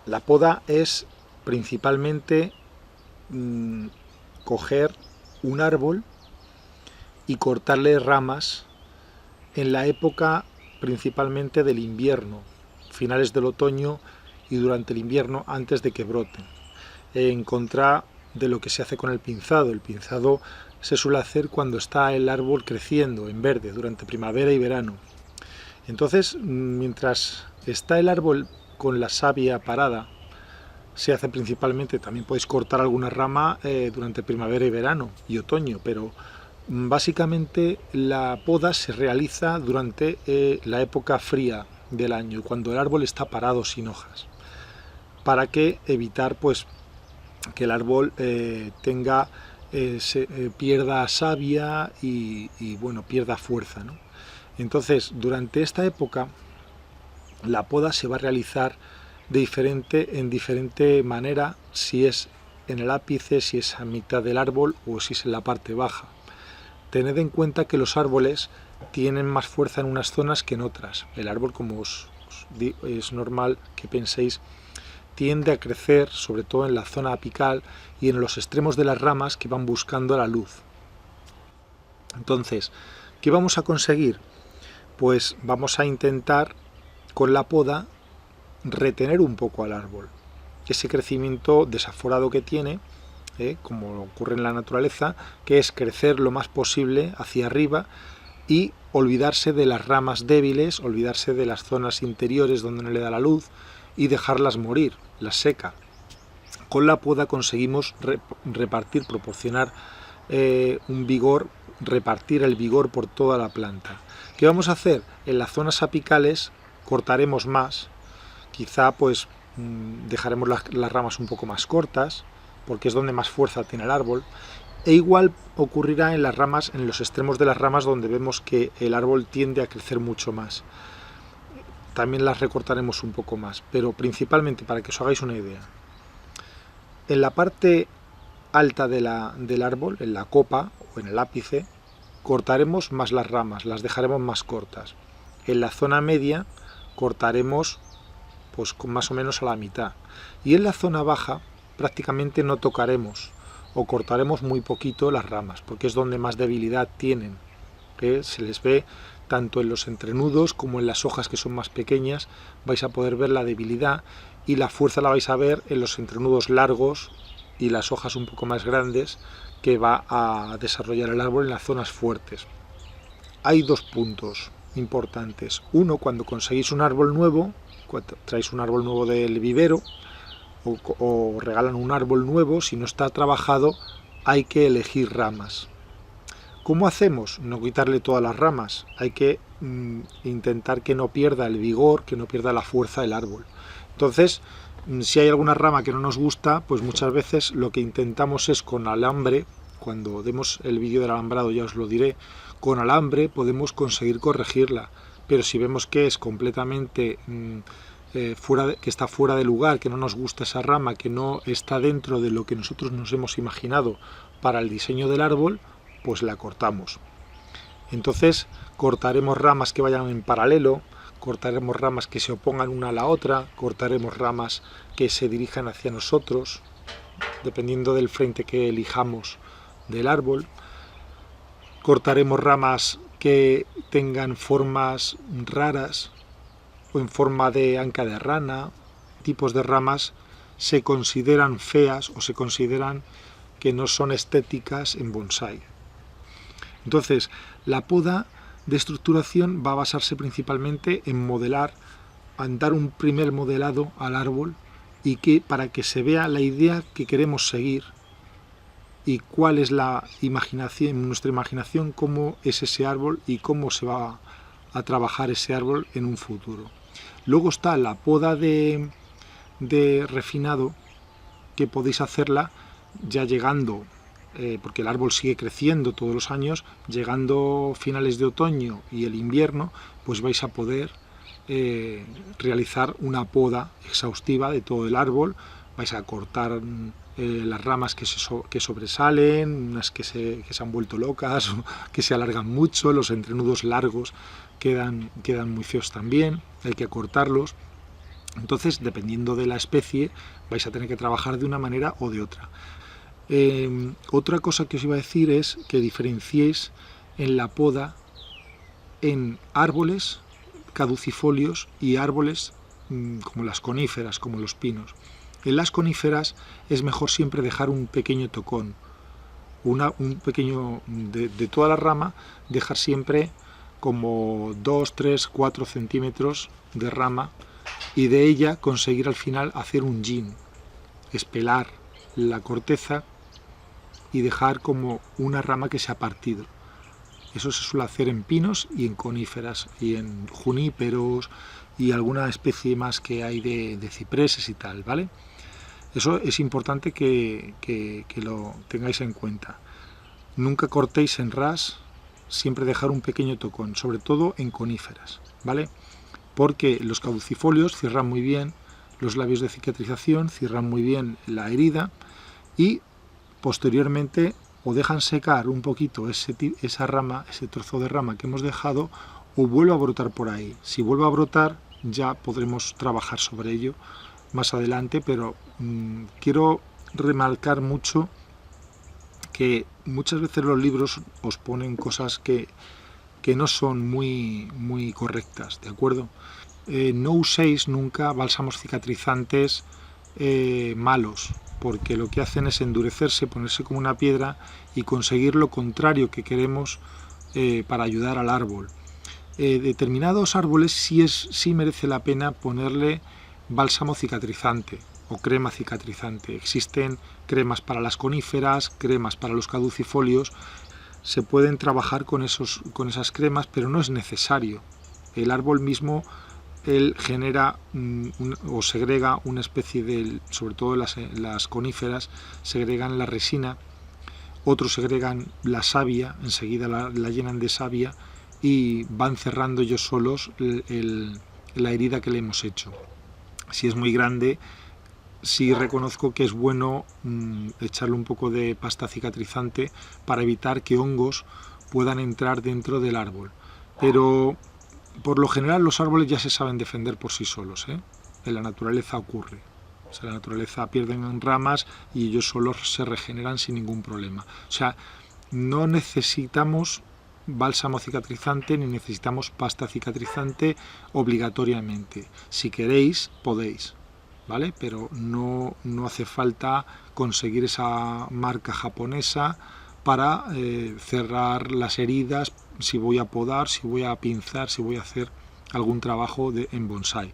La poda es principalmente coger un árbol y cortarle ramas en la época principalmente del invierno, finales del otoño y durante el invierno antes de que broten, en contra de lo que se hace con el pinzado. El pinzado se suele hacer cuando está el árbol creciendo en verde durante primavera y verano. Entonces, mientras está el árbol con la savia parada, se hace principalmente, también podéis cortar alguna rama durante primavera y verano y otoño, pero básicamente la poda se realiza durante la época fría del año, cuando el árbol está parado sin hojas, para que evitar pues que el árbol pierda savia y bueno, pierda fuerza, ¿no? Entonces, durante esta época la poda se va a realizar en diferente manera, si es en el ápice, si es a mitad del árbol o si es en la parte baja. Tened en cuenta que los árboles tienen más fuerza en unas zonas que en otras. El árbol, como es normal que penséis, tiende a crecer sobre todo en la zona apical y en los extremos de las ramas que van buscando la luz. Entonces, ¿qué vamos a conseguir? Pues vamos a intentar con la poda retener un poco al árbol. Ese crecimiento desaforado que tiene, como ocurre en la naturaleza, que es crecer lo más posible hacia arriba y olvidarse de las ramas débiles, olvidarse de las zonas interiores donde no le da la luz y dejarlas morir, las seca. Con la poda conseguimos repartir, proporcionar un vigor, repartir el vigor por toda la planta. ¿Qué vamos a hacer? En las zonas apicales cortaremos más, quizá pues dejaremos las ramas un poco más cortas, porque es donde más fuerza tiene el árbol, e igual ocurrirá en las ramas, en los extremos de las ramas donde vemos que el árbol tiende a crecer mucho más. También las recortaremos un poco más, pero principalmente para que os hagáis una idea. En la parte alta del árbol, en la copa o en el ápice, cortaremos más las ramas, las dejaremos más cortas. En la zona media cortaremos pues más o menos a la mitad. Y en la zona baja prácticamente no tocaremos o cortaremos muy poquito las ramas, porque es donde más debilidad tienen. Se les ve tanto en los entrenudos como en las hojas que son más pequeñas, vais a poder ver la debilidad, y la fuerza la vais a ver en los entrenudos largos y las hojas un poco más grandes que va a desarrollar el árbol en las zonas fuertes. Hay dos puntos importantes. Uno, cuando conseguís un árbol nuevo, cuando traéis un árbol nuevo del vivero o regalan un árbol nuevo, si no está trabajado hay que elegir ramas. ¿Cómo hacemos? No quitarle todas las ramas, hay que intentar que no pierda el vigor, que no pierda la fuerza del árbol. Entonces, si hay alguna rama que no nos gusta, pues muchas veces lo que intentamos es con alambre, cuando demos el vídeo del alambrado ya os lo diré, con alambre podemos conseguir corregirla, pero si vemos que es completamente que está fuera de lugar, que no nos gusta esa rama, que no está dentro de lo que nosotros nos hemos imaginado para el diseño del árbol, pues la cortamos. Entonces cortaremos ramas que vayan en paralelo, cortaremos ramas que se opongan una a la otra, cortaremos ramas que se dirijan hacia nosotros, dependiendo del frente que elijamos del árbol. Cortaremos ramas que tengan formas raras o en forma de anca de rana. Tipos de ramas se consideran feas o se consideran que no son estéticas en bonsái. Entonces, la poda de estructuración va a basarse principalmente en modelar, en dar un primer modelado al árbol y para que se vea la idea que queremos seguir y cuál es la imaginación, nuestra imaginación, cómo es ese árbol y cómo se va a trabajar ese árbol en un futuro. Luego está la poda de refinado, que podéis hacerla ya llegando, porque el árbol sigue creciendo todos los años, llegando finales de otoño y el invierno, pues vais a poder realizar una poda exhaustiva de todo el árbol. Vais a cortar las ramas que sobresalen, unas que se han vuelto locas, que se alargan mucho, los entrenudos largos quedan muy feos también, hay que cortarlos. Entonces, dependiendo de la especie, vais a tener que trabajar de una manera o de otra. Otra cosa que os iba a decir es que diferenciéis en la poda en árboles caducifolios y árboles como las coníferas, como los pinos. En las coníferas es mejor siempre dejar un pequeño tocón, un pequeño de toda la rama, dejar siempre como 2, 3, 4 centímetros de rama, y de ella conseguir al final hacer un yin, espelar la corteza y dejar como una rama que se ha partido. Eso se suele hacer en pinos y en coníferas y en juníperos y alguna especie más que hay de cipreses y tal, ¿vale? Eso es importante que lo tengáis en cuenta. Nunca cortéis en ras, siempre dejar un pequeño tocón, sobre todo en coníferas, ¿vale? Porque los caducifolios cierran muy bien los labios de cicatrización, cierran muy bien la herida y posteriormente o dejan secar un poquito esa rama, ese trozo de rama que hemos dejado, o vuelve a brotar por ahí. Si vuelve a brotar, ya podremos trabajar sobre ello más adelante, pero quiero remarcar mucho que muchas veces los libros os ponen cosas que no son muy correctas, ¿de acuerdo? No uséis nunca bálsamos cicatrizantes malos, porque lo que hacen es endurecerse, ponerse como una piedra y conseguir lo contrario que queremos para ayudar al árbol. Determinados árboles sí merece la pena ponerle bálsamo cicatrizante o crema cicatrizante. Existen cremas para las coníferas, cremas para los caducifolios. Se pueden trabajar con esas cremas, pero no es necesario. El árbol mismo él genera o segrega una especie de, sobre todo las coníferas, segregan la resina, otros segregan la savia, enseguida la llenan de savia y van cerrando ellos solos la herida que le hemos hecho. Si es muy grande, sí reconozco que es bueno echarle un poco de pasta cicatrizante para evitar que hongos puedan entrar dentro del árbol. Pero por lo general los árboles ya se saben defender por sí solos, ¿eh? En la naturaleza ocurre. O sea, en la naturaleza pierden ramas y ellos solos se regeneran sin ningún problema. O sea, no necesitamos bálsamo cicatrizante ni necesitamos pasta cicatrizante obligatoriamente. Si queréis, podéis, ¿vale? Pero no hace falta conseguir esa marca japonesa para cerrar las heridas, si voy a podar, si voy a pinzar, si voy a hacer algún trabajo en bonsái.